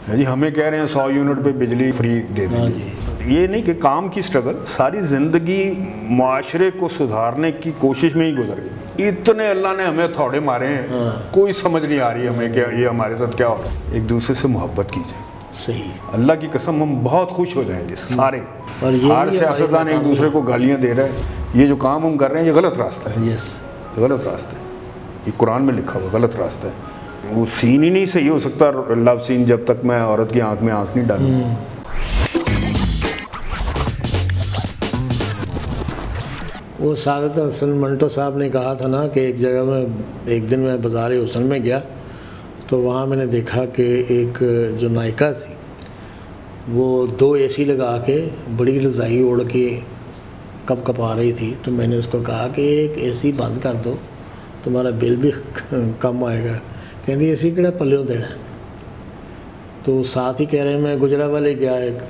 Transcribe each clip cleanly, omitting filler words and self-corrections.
جی ہمیں کہہ رہے ہیں 100 یونٹ پہ بجلی فری دے دیں گے. یہ نہیں کہ کام کی سٹرگل ساری زندگی معاشرے کو سدھارنے کی کوشش میں ہی گزر گئی. اتنے اللہ نے ہمیں تھوڑے مارے ہیں, کوئی سمجھ نہیں آ رہی ہمیں کہ یہ ہمارے ساتھ کیا ہو رہا ہے. ایک دوسرے سے محبت کیجیے. صحیح, اللہ کی قسم ہم بہت خوش ہو جائیں گے سارے. اور ہر سیاستدان ایک دوسرے کو گالیاں دے رہے ہیں. یہ جو کام ہم کر رہے ہیں یہ غلط راستہ ہے. یس, غلط راستہ ہے. یہ قرآن میں لکھا ہوا غلط راستہ ہے. وہ سین ہی نہیں صحیح ہو سکتا لو سین جب تک میں عورت کی آنکھ میں آنکھ نہیں ڈالوں. وہ سعادت حسن منٹو صاحب نے کہا تھا نا کہ ایک جگہ میں ایک دن میں بازار حسن میں گیا تو وہاں میں نے دیکھا کہ ایک جو نائکا تھی وہ 2 اے سی لگا کے بڑی رضائی اوڑھ کے کپ کپا رہی تھی. تو میں نے اس کو کہا کہ ایک اے سی بند کر دو, تمہارا بل بھی کم آئے گا. کہندی اے سی کہڑا پلیوں دینا. تو ساتھ ہی کہہ رہے ہیں میں گجرا والے گیا, ایک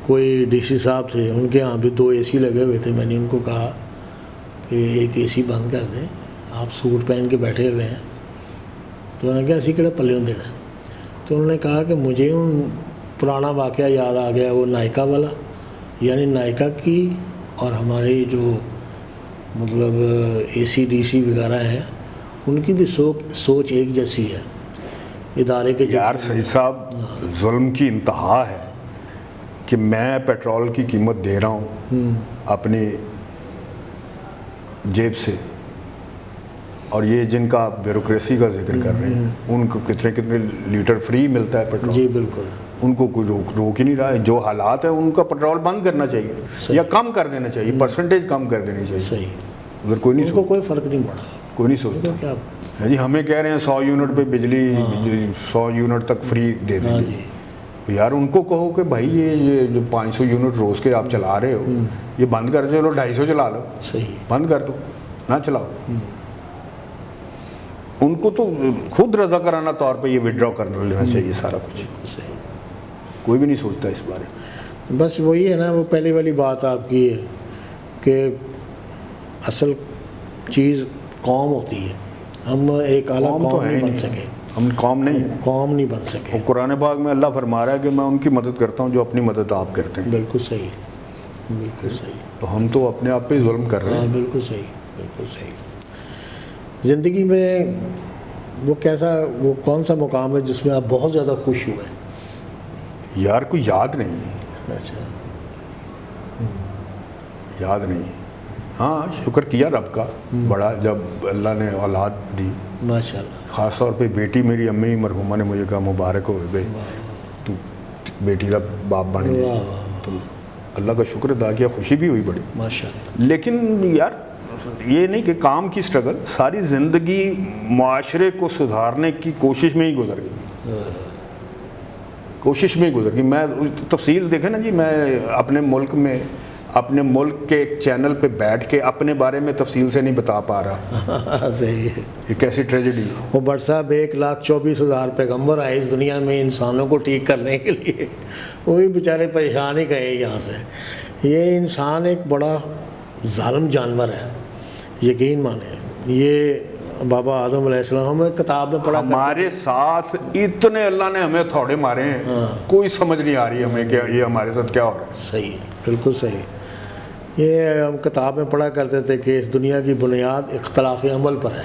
کوئی ڈی سی صاحب تھے, ان کے ہاں بھی 2 اے سی لگے ہوئے تھے. میں نے ان کو کہا کہ ایک اے سی بند کر دیں, آپ سوٹ پہن کے بیٹھے ہوئے ہیں. تو انہوں نے کہا اسی کہڑا پلیوں دینا. تو انہوں نے کہا کہ مجھے ان پرانا واقعہ یاد آ گیا, وہ نائکا والا. یعنی نائکا کی اور ہماری جو مطلب اے سی ڈی سی وغیرہ ہیں ان کی بھی سوچ ایک جیسی ہے. ادارے کے یار سعید صاحب, ظلم کی انتہا ہے کہ میں پیٹرول کی قیمت دے رہا ہوں اپنی جیب سے, اور یہ جن کا بیوروکریسی کا ذکر کر رہے ہیں ان کو کتنے لیٹر فری ملتا ہے پیٹرول. جی بالکل, ان کو کوئی روک ہی نہیں رہا ہے. جو حالات ہیں ان کا پیٹرول بند کرنا چاہیے یا کم کر دینا چاہیے, پرسنٹیج کم کر دینی چاہیے. صحیح, اگر کوئی نہیں ان کو کوئی فرق نہیں پڑا, کوئی نہیں سوچتا. کیا جی ہمیں کہہ رہے ہیں 100 یونٹ پہ بجلی 100 یونٹ تک فری دے دیں گے. یار ان کو کہو کہ بھائی یہ جو 500 یونٹ روز کے آپ چلا رہے ہو یہ بند کر دو, 250 چلا لو. صحیح, بند کر دو, نہ چلاؤ. ان کو تو خود رضاکارانہ طور پہ یہ وڈرا کرنا لینا چاہیے سارا کچھ. صحیح, کوئی بھی نہیں سوچتا اس بارے میں. بس وہی ہے نا, وہ پہلی والی بات آپ کی ہے کہ اصل چیز قوم ہوتی ہے. ہم ایک اعلیٰ قوم نہیں بن سکے, ہم قوم نہیں, قوم نہیں بن سکے. قرآن پاک میں اللہ فرما رہا ہے کہ میں ان کی مدد کرتا ہوں جو اپنی مدد آپ کرتے ہیں. بالکل صحیح, بالکل صحیح. تو ہم تو اپنے آپ پہ ظلم کر رہے ہیں. بالکل صحیح, بالکل صحیح. زندگی میں وہ کون سا مقام ہے جس میں آپ بہت زیادہ خوش ہوئے؟ یار کوئی یاد نہیں. اچھا, یاد نہیں. ہاں شکر کیا رب کا بڑا جب اللہ نے اولاد دی. ماشاء اللہ. خاص طور پہ بیٹی, میری امی مرحومہ نے مجھے کہا مبارک ہو بھائی تو بیٹی کا باپ بن گیا. تو اللہ کا شکر ادا کیا, خوشی بھی ہوئی بڑی ماشاء اللہ. لیکن یار یہ نہیں کہ کام کی سٹرگل ساری زندگی معاشرے کو سدھارنے کی کوشش میں ہی گزر گئی. کوشش میں ہی گزر گئی. میں تفصیل دیکھیں نا جی, میں اپنے ملک میں اپنے ملک کے ایک چینل پہ بیٹھ کے اپنے بارے میں تفصیل سے نہیں بتا پا رہا. صحیح ہے. یہ کیسی ٹریجڈی. وہ بٹ صاحب 1,24,000 پیغمبر آئے اس دنیا میں انسانوں کو ٹھیک کرنے کے لیے, وہ بھی بیچارے پریشان ہی گئے یہاں سے. یہ انسان ایک بڑا ظالم جانور ہے, یقین مانیں. یہ بابا آدم علیہ السلام ہمیں کتاب میں پڑھا, ہمارے ساتھ اتنے اللہ نے ہمیں تھوڑے مارے ہیں, کوئی سمجھ نہیں آ رہی ہمیں کہ یہ ہمارے ساتھ کیا ہو رہا ہے. صحیح, بالکل صحیح. یہ ہم کتاب میں پڑھا کرتے تھے کہ اس دنیا کی بنیاد اختلاف عمل پر ہے.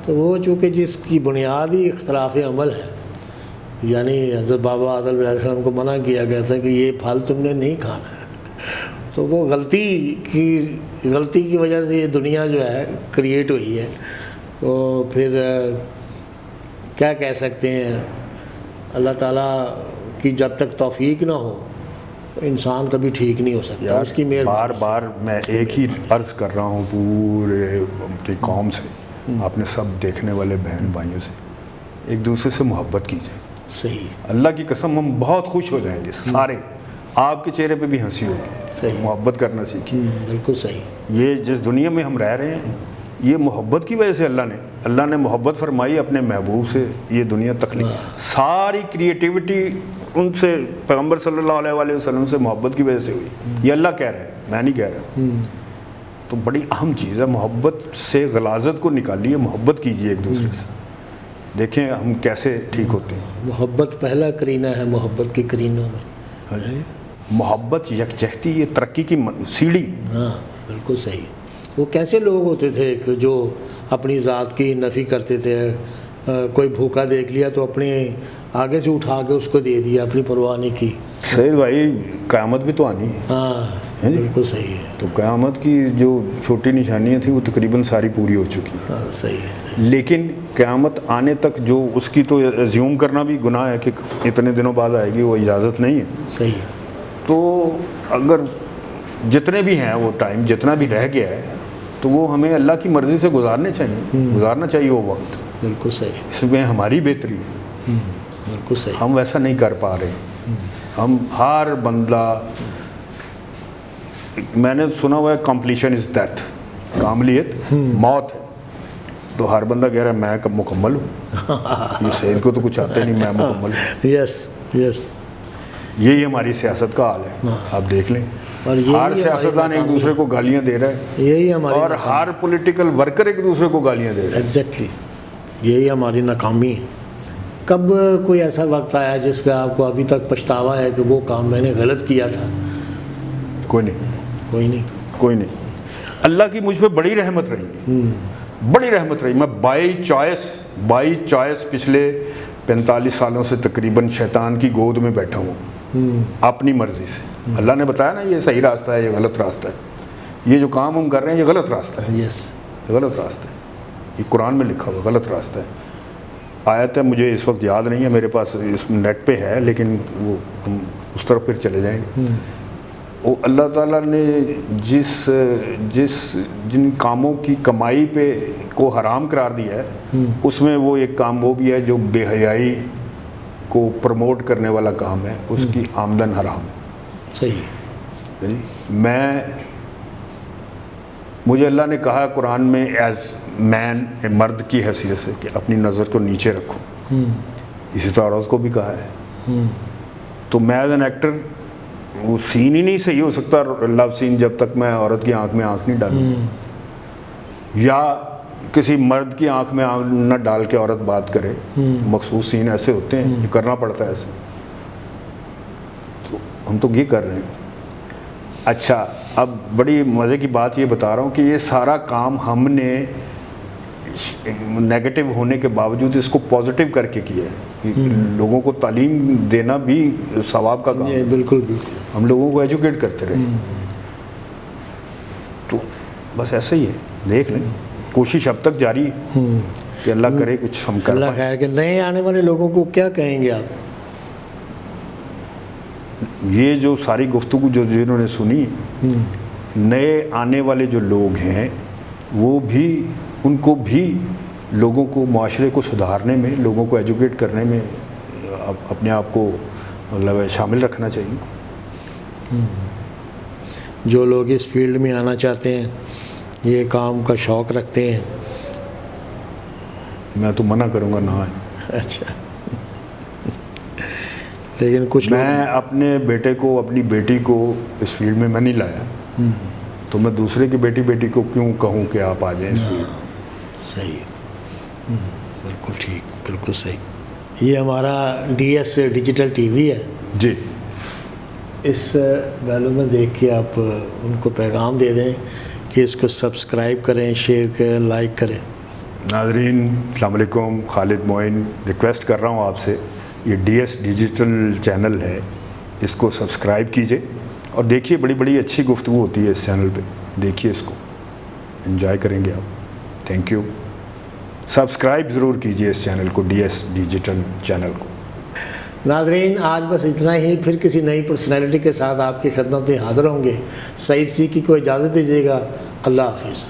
تو وہ چونکہ جس کی بنیاد ہی اختلاف عمل ہے, یعنی حضرت بابا آدم علیہ السلام کو منع کیا گیا تھا کہ یہ پھل تم نے نہیں کھانا ہے, تو وہ غلطی کی وجہ سے یہ دنیا جو ہے کریٹ ہوئی ہے. تو پھر کیا کہہ سکتے ہیں, اللہ تعالیٰ کی جب تک توفیق نہ ہو انسان کبھی ٹھیک نہیں ہو سکتا. اس کی بار بار میں ایک ہی عرض کر رہا ہوں پورے اپنی قوم سے, آپ نے سب دیکھنے والے بہن بھائیوں سے, ایک دوسرے سے محبت کیجیے. صحیح, اللہ کی قسم ہم بہت خوش ہو جائیں گے سارے. آپ کے چہرے پہ بھی ہنسی ہوگی. صحیح, محبت کرنا سیکھیے. بالکل صحیح. یہ جس دنیا میں ہم رہ رہے ہیں یہ محبت کی وجہ سے اللہ نے محبت فرمائی اپنے محبوب سے یہ دنیا تخلیق. ساری کریٹیوٹی ان سے پیغمبر صلی اللہ علیہ وآلہ وسلم سے محبت کی وجہ سے ہوئی. یہ اللہ کہہ رہے ہیں, میں نہیں کہہ رہا. تو بڑی اہم چیز ہے, محبت سے غلاظت کو نکالیے, محبت کیجیے ایک دوسرے سے. دیکھیں ہم کیسے ٹھیک ہوتے ہیں. محبت پہلا کرینہ ہے محبت کے کرینوں میں. محبت یکجہتی یہ ترقی کی سیڑھی. ہاں بالکل صحیح. وہ کیسے لوگ ہوتے تھے کہ جو اپنی ذات کی نفی کرتے تھے, کوئی بھوکا دیکھ لیا تو اپنے آگے سے اٹھا کے اس کو دے دیا, اپنی پرواہ نہیں کی. سید بھائی قیامت بھی تو آنی ہے. ہاں بالکل صحیح ہے. تو قیامت کی جو چھوٹی نشانیاں تھیں وہ تقریباً ساری پوری ہو چکی ہیں. ہاں صحیح ہے. لیکن قیامت آنے تک جو اس کی تو ایزیوم کرنا بھی گناہ ہے کہ اتنے دنوں بعد آئے گی, وہ اجازت نہیں ہے. صحیح ہے. تو اگر جتنے بھی ہیں وہ ٹائم جتنا بھی رہ گیا ہے تو وہ ہمیں اللہ کی مرضی سے گزارنا چاہیے وہ وقت. بالکل صحیح. اس میں ہماری بہتری ہے. بالکل صحیح. ہم ویسا نہیں کر پا رہے. ہم ہر بندہ, میں نے سنا ہوا ہے کمپلیشن از ڈیتھ, کاملیت موت ہے. تو ہر بندہ کہہ رہا ہے میں کب مکمل ہوں. یہ سید کو تو کچھ آتا ہی نہیں, میں مکمل ہوں. یس یس. یہی ہماری سیاست کا حال ہے. آپ دیکھ لیں ہر سیاستدان ایک دوسرے کو گالیاں دے رہا ہے, یہی ہماری, اور ہر پولیٹیکل ورکر ایک دوسرے کو گالیاں دے رہا ہے. ایگزیکٹلی یہی ہماری ناکامی ہے. کب کوئی ایسا وقت آیا جس پہ آپ کو ابھی تک پچھتاوا ہے کہ وہ کام میں نے غلط کیا تھا؟ کوئی نہیں. کوئی نہیں. کوئی نہیں. اللہ کی مجھ پہ بڑی رحمت رہی, بڑی رحمت رہی. میں بائی چوائس پچھلے 45 سالوں سے تقریباً شیطان کی گود میں بیٹھا ہوں اپنی مرضی سے. اللہ نے بتایا نا یہ صحیح راستہ ہے, یہ غلط راستہ ہے, یہ جو کام ہم کر رہے ہیں یہ غلط راستہ ہے. یس یہ غلط راستہ ہے. یہ قرآن میں لکھا ہوا غلط راستہ ہے. آیت ہے مجھے اس وقت یاد نہیں ہے, میرے پاس اس نیٹ پہ ہے, لیکن وہ ہم اس طرف پھر چلے جائیں گے. وہ اللہ تعالیٰ نے جن کاموں کی کمائی پہ کو حرام قرار دیا ہے اس میں وہ ایک کام وہ بھی ہے جو بے حیائی کو پروموٹ کرنے والا کام ہے, اس کی آمدن حرام. صحیح. مجھے اللہ نے کہا قرآن میں ایز مین, مرد کی حیثیت سے, کہ اپنی نظر کو نیچے رکھو. اسی طرح عورت کو بھی کہا ہے. تو میں ایز این ایکٹر وہ سین ہی نہیں صحیح ہو سکتا لو سین جب تک میں عورت کی آنکھ میں آنکھ نہیں ڈالوں, یا کسی مرد کی آنکھ میں آنکھ نہ ڈال کے عورت بات کرے. مخصوص سین ایسے ہوتے ہیں, یہ کرنا پڑتا ہے ایسے. تو ہم تو یہ کر رہے ہیں. اچھا اب بڑی مزے کی بات یہ بتا رہا ہوں کہ یہ سارا کام ہم نے نیگیٹو ہونے کے باوجود اس کو پازیٹیو کر کے کیا ہے. لوگوں کو تعلیم دینا بھی ثواب کا کام ہے. بالکل بالکل. ہم لوگوں کو ایجوکیٹ کرتے رہے. تو بس ایسا ہی ہے. دیکھ لیں, کوشش اب تک جاری کہ اللہ کرے کچھ ہم کر اللہ خیر کہ نئے آنے والے لوگوں کو کیا کہیں گے آپ؟ یہ جو ساری گفتگو جو جنہوں نے سنی, نئے آنے والے جو لوگ ہیں وہ بھی, ان کو بھی لوگوں کو, معاشرے کو سدھارنے میں, لوگوں کو ایجوکیٹ کرنے میں اپنے آپ کو مطلب شامل رکھنا چاہیے. جو لوگ اس فیلڈ میں آنا چاہتے ہیں, یہ کام کا شوق رکھتے ہیں, میں تو منع کروں گا نہ آئیں. اچھا. لیکن کچھ میں اپنے بیٹے کو, اپنی بیٹی کو اس فیلڈ میں نہیں لایا, تو میں دوسرے کی بیٹی کو کیوں کہوں کہ آپ آ جائیں اس فیلڈ. صحیح. بالکل ٹھیک, بالکل صحیح. یہ ہمارا DS ڈیجیٹل ٹی وی ہے جی. اس ویلو میں دیکھ کے آپ ان کو پیغام دے دیں کہ اس کو سبسکرائب کریں, شیئر کریں, لائک کریں. ناظرین السلام علیکم, خالد معین ریکویسٹ کر رہا ہوں آپ سے, یہ DS ڈیجیٹل چینل ہے, اس کو سبسکرائب کیجئے اور دیکھیے, بڑی بڑی اچھی گفتگو ہوتی ہے اس چینل پہ, دیکھیے اس کو, انجوائے کریں گے آپ. Thank you. سبسکرائب ضرور کیجئے اس چینل کو, DS ڈیجیٹل چینل کو. ناظرین آج بس اتنا ہی, پھر کسی نئی پرسنالٹی کے ساتھ آپ کی خدمت میں حاضر ہوں گے. سعید سیکی کو اجازت دیجیے گا. اللہ حافظ.